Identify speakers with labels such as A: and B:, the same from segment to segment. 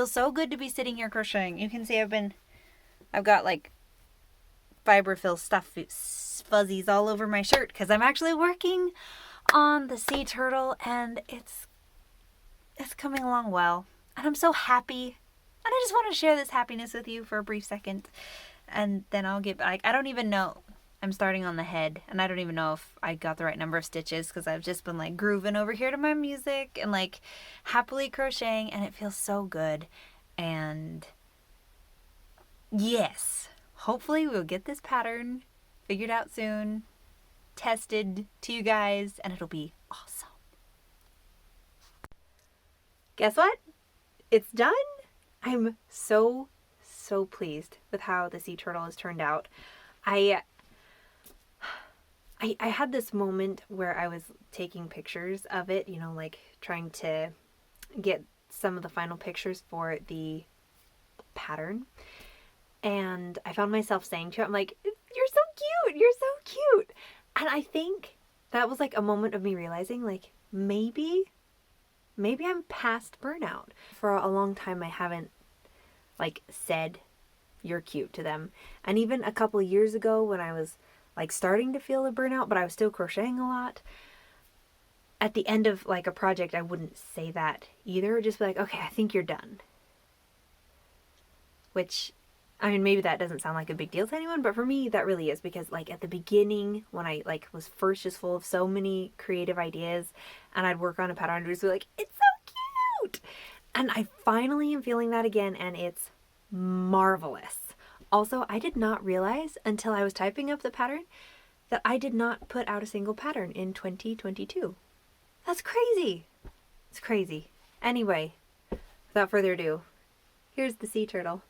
A: Feels so good to be sitting here crocheting. You can see I've got like fiberfill stuff fuzzies all over my shirt because I'm actually working on the sea turtle, and it's coming along well, and I'm so happy, and I just want to share this happiness with you for a brief second, and then I'll get back. I don't even know. I'm starting on the head, and I don't even know if I got the right number of stitches because I've just been like grooving over here to my music and like happily crocheting, and it feels so good. And yes, hopefully we'll get this pattern figured out soon, tested to you guys, and it'll be awesome. Guess what? It's done. I'm so pleased with how the sea turtle has turned out. I had this moment where I was taking pictures of it, you know, like trying to get some of the final pictures for the pattern. And I found myself saying to it, I'm like, you're so cute, you're so cute. And I think that was like a moment of me realizing like maybe I'm past burnout. For a long time I haven't like said you're cute to them. And even a couple of years ago when I was like starting to feel a burnout, but I was still crocheting a lot, at the end of like a project I wouldn't say that either. Just be like, okay, I think you're done. Which, I mean, maybe that doesn't sound like a big deal to anyone, but for me that really is, because like at the beginning when I like was first just full of so many creative ideas and I'd work on a pattern, I'd just be like, it's so cute. And I finally am feeling that again, and it's marvelous. Also, I did not realize until I was typing up the pattern that I did not put out a single pattern in 2022. That's crazy. It's crazy. Anyway, without further ado, here's the sea turtle.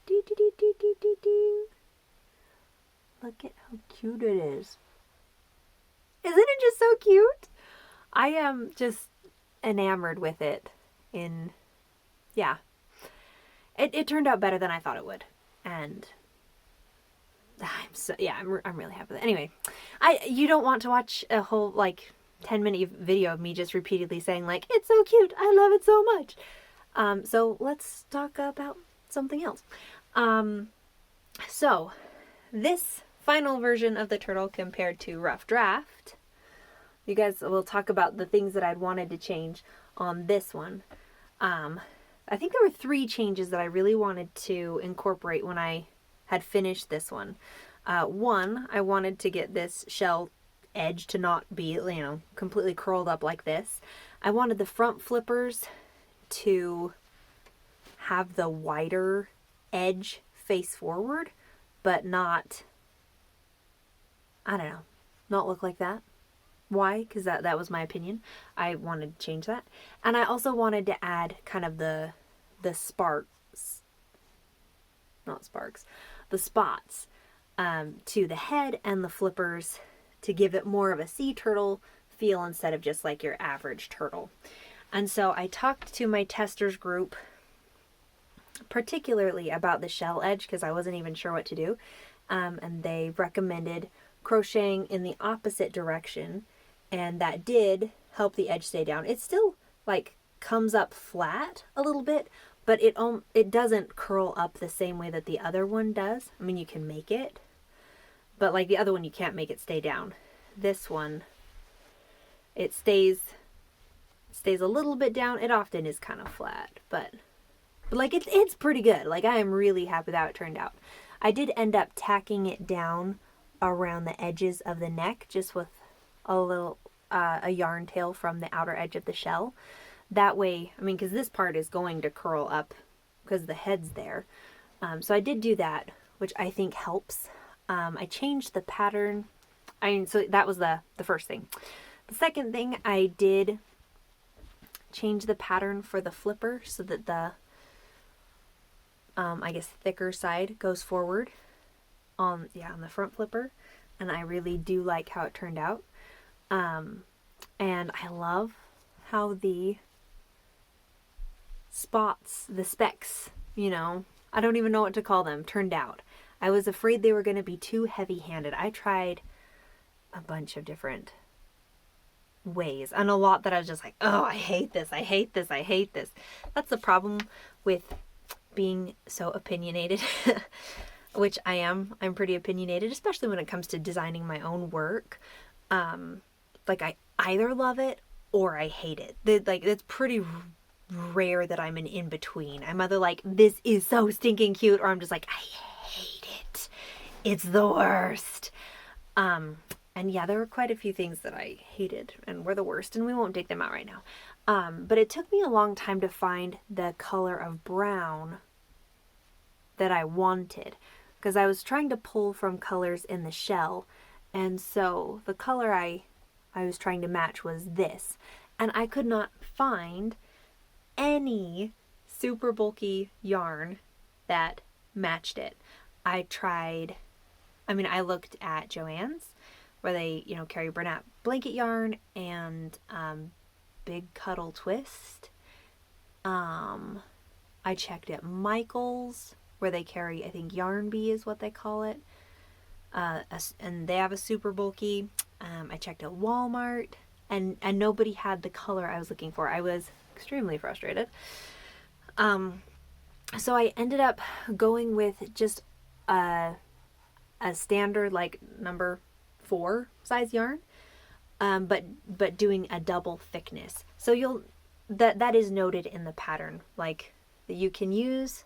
A: Do, do, do, do, do, do, do. Look at how cute it is. Isn't it just so cute? I am just enamored with it. Yeah. It turned out better than I thought it would, and I'm really happy with it. Anyway, you don't want to watch a whole like 10-minute video of me just repeatedly saying like, it's so cute, I love it so much. So let's talk about something else. So this final version of the turtle compared to rough draft, you guys will talk about the things that I'd wanted to change on this one. I think there were 3 changes that I really wanted to incorporate when I had finished this one. One, I wanted to get this shell edge to not be, you know, completely curled up like this. I wanted the front flippers to have the wider edge face forward, but not, I don't know, not look like that. Why? Because that was my opinion. I wanted to change that. And I also wanted to add kind of the spots to the head and the flippers to give it more of a sea turtle feel instead of just like your average turtle. And so I talked to my testers group particularly about the shell edge because I wasn't even sure what to do. And they recommended crocheting in the opposite direction, and that did help the edge stay down. It still like comes up flat a little bit, but it doesn't curl up the same way that the other one does. I mean, you can make it, but like the other one, you can't make it stay down. This one, it stays a little bit down. It often is kind of flat, but like it's pretty good. Like I am really happy with how it turned out. I did end up tacking it down around the edges of the neck, just with a little a yarn tail from the outer edge of the shell. That way, I mean, because this part is going to curl up because the head's there. So I did do that, which I think helps. I changed the pattern. So that was the first thing. The second thing, I did change the pattern for the flipper so that the, I guess, thicker side goes forward on the front flipper. And I really do like how it turned out. And I love how the spots, the specks, you know, I don't even know what to call them, turned out. I was afraid they were going to be too heavy-handed. I tried a bunch of different ways, and a lot that I was just like, oh, I hate this, I hate this, I hate this. That's the problem with being so opinionated, which I am. I'm pretty opinionated, especially when it comes to designing my own work. Like I either love it or I hate it. It's pretty rare that I'm an in-between. I'm either like, this is so stinking cute, or I'm just like, I hate it. It's the worst. And yeah, there were quite a few things that I hated and were the worst, and we won't dig them out right now. But it took me a long time to find the color of brown that I wanted, because I was trying to pull from colors in the shell, and so the color I was trying to match was this, and I could not find any super bulky yarn that matched it. I looked at Joann's, where they, carry Bernat blanket yarn and Big Cuddle Twist. I checked at Michael's, where they carry, I think, Yarn Bee is what they call it. And they have a super bulky. I checked at Walmart, and nobody had the color I was looking for. I was extremely frustrated. So I ended up going with just a standard, like, number 4 size yarn, but doing a double thickness. So that is noted in the pattern, like, that you can use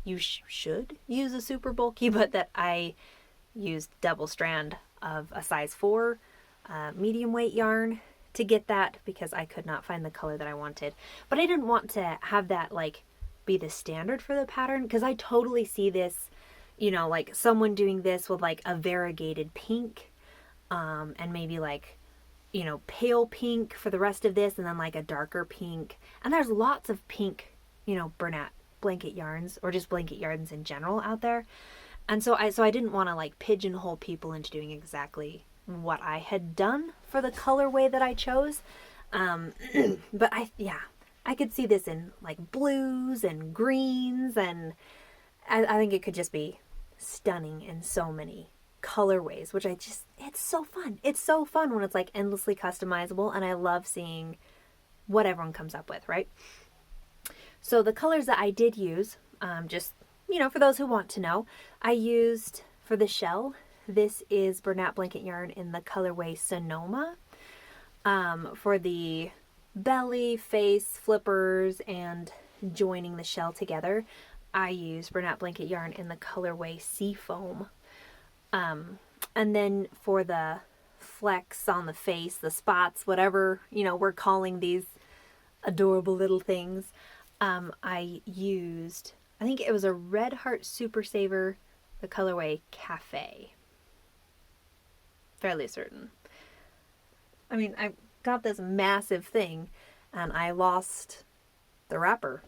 A: you should use a super bulky, but that I used double strand of a size 4 medium weight yarn to get that, because I could not find the color that I wanted. But I didn't want to have that be the standard for the pattern, because I totally see this, like someone doing this with like a variegated pink, and maybe pale pink for the rest of this, and then like a darker pink. And there's lots of pink, Bernat blanket yarns, or just blanket yarns in general out there. And so I didn't want to pigeonhole people into doing exactly what I had done for the colorway that I chose. But I could see this in like blues and greens, and I think it could just be stunning in so many colorways, which it's so fun. It's so fun when it's like endlessly customizable, and I love seeing what everyone comes up with, right? So the colors that I did use, just, for those who want to know, I used for the shell, this is Bernat blanket yarn in the colorway Sonoma. For the belly, face, flippers, and joining the shell together, I used Bernat blanket yarn in the colorway Seafoam. And then for the flecks on the face, the spots, whatever, we're calling these adorable little things, I used, I think it was a Red Heart Super Saver, the colorway Cafe. Fairly certain. I mean, I got this massive thing, and I lost the wrapper.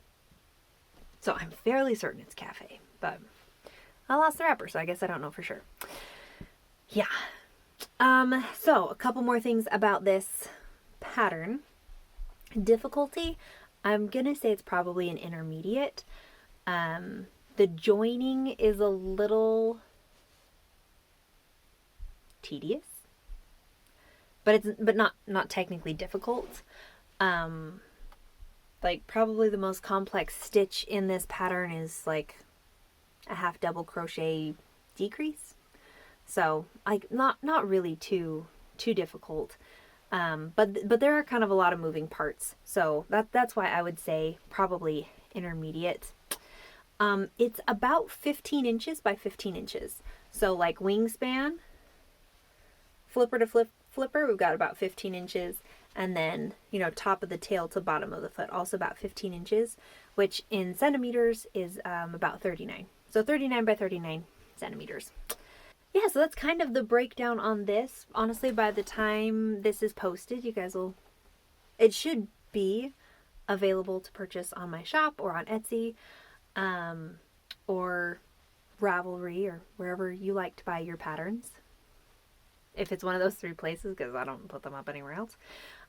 A: So I'm fairly certain it's Cafe, but I lost the wrapper, so I guess I don't know for sure. Yeah. So a couple more things about this pattern. Difficulty, I'm gonna say it's probably an intermediate. The joining is a little tedious, but not technically difficult. Probably the most complex stitch in this pattern is like a half double crochet decrease. So not really too difficult. But there are kind of a lot of moving parts. So that's why I would say probably intermediate. It's about 15 inches by 15 inches. So like wingspan, flipper to flipper, we've got about 15 inches. And then, top of the tail to bottom of the foot, also about 15 inches, which in centimeters is about 39. So 39 by 39 centimeters. Yeah, so that's kind of the breakdown on this. Honestly, by the time this is posted, you guys it should be available to purchase on my shop or on Etsy, or Ravelry, or wherever you like to buy your patterns. If it's one of those 3 places, because I don't put them up anywhere else.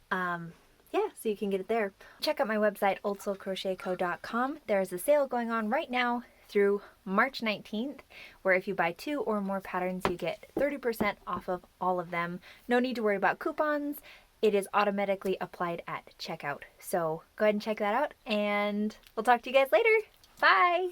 A: Yeah, so you can get it there. Check out my website, oldsoulcrochetco.com. There's a sale going on right now,
B: through March 19th, where if you buy 2 or more patterns, you get 30% off of all of them. No need to worry about coupons. It is automatically applied at checkout. So go ahead and check that out, and we'll talk to you guys later. Bye!